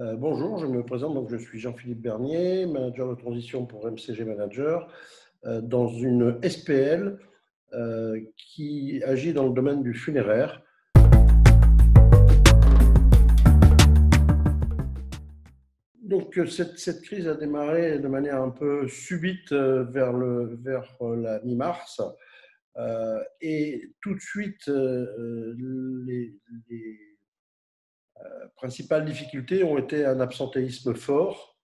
Bonjour, je me présente, donc je suis Jean-Philippe Bernier, manager de transition pour MCG Manager, dans une SPL qui agit dans le domaine du funéraire. Donc cette crise a démarré de manière un peu subite vers la mi-mars. Et tout de suite, les principales difficultés ont été un absentéisme fort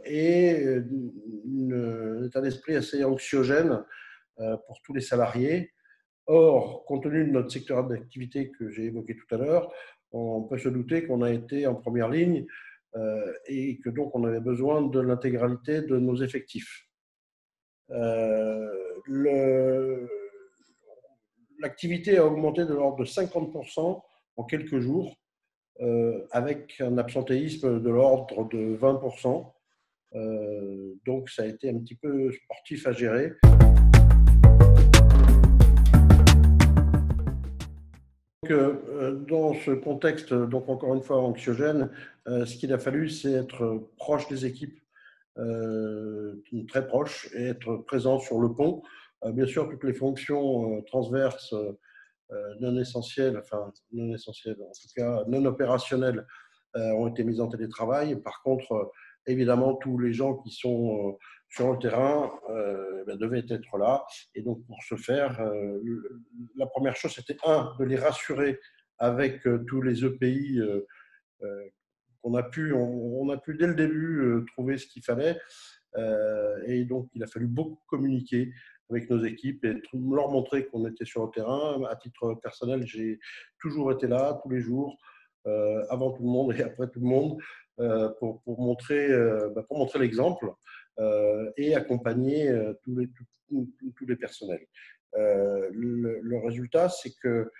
et un état d'esprit assez anxiogène pour tous les salariés. Or, compte tenu de notre secteur d'activité que j'ai évoqué tout à l'heure, on peut se douter qu'on a été en première ligne et que donc on avait besoin de l'intégralité de nos effectifs. L'activité a augmenté de l'ordre de 50% en quelques jours, avec un absentéisme de l'ordre de 20%. Donc, ça a été un petit peu sportif à gérer. Donc, dans ce contexte, donc encore une fois anxiogène, ce qu'il a fallu, c'est être proche des équipes, très proche, et être présent sur le pont. Bien sûr, toutes les fonctions transverses, non essentielles, enfin non essentielles, en tout cas non opérationnelles, ont été mises en télétravail. Par contre, évidemment, tous les gens qui sont sur le terrain devaient être là. Et donc, pour ce faire, la première chose, c'était de les rassurer avec tous les EPI qu'on a pu, on a pu dès le début trouver ce qu'il fallait. Et donc, il a fallu beaucoup communiquer avec nos équipes et leur montrer qu'on était sur le terrain. À titre personnel, j'ai toujours été là, tous les jours, avant tout le monde et après tout le monde, pour montrer l'exemple et accompagner tous les personnels. Le résultat, c'est que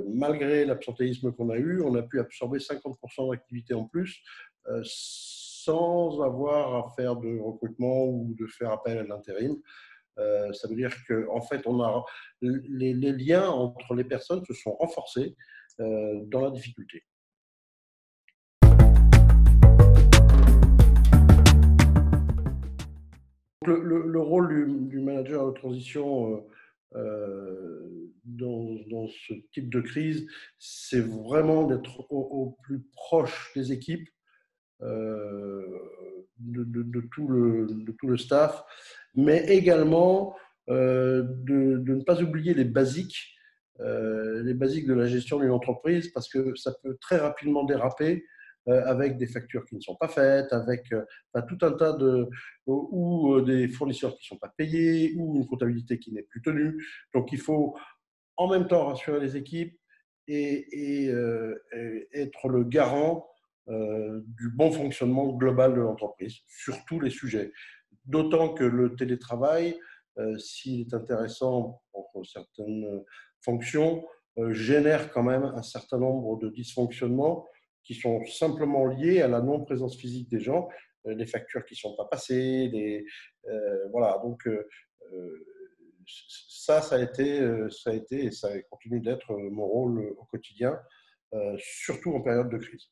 malgré l'absentéisme qu'on a eu, on a pu absorber 50% d'activité en plus sans avoir à faire de recrutement ou de faire appel à l'intérim. Ça veut dire qu'en fait, les liens entre les personnes se sont renforcés dans la difficulté. Le rôle du manager de transition dans ce type de crise, c'est vraiment d'être au plus proche des équipes, de tout le staff, mais également de ne pas oublier les basiques de la gestion d'une entreprise, parce que ça peut très rapidement déraper avec des factures qui ne sont pas faites, avec tout un tas ou des fournisseurs qui ne sont pas payés, ou une comptabilité qui n'est plus tenue. Donc il faut en même temps rassurer les équipes et être le garant du bon fonctionnement global de l'entreprise sur tous les sujets. D'autant que le télétravail, s'il est intéressant pour certaines fonctions, génère quand même un certain nombre de dysfonctionnements qui sont simplement liés à la non-présence physique des gens, les factures qui ne sont pas passées, voilà. Donc, ça a été et ça continue d'être mon rôle au quotidien, surtout en période de crise.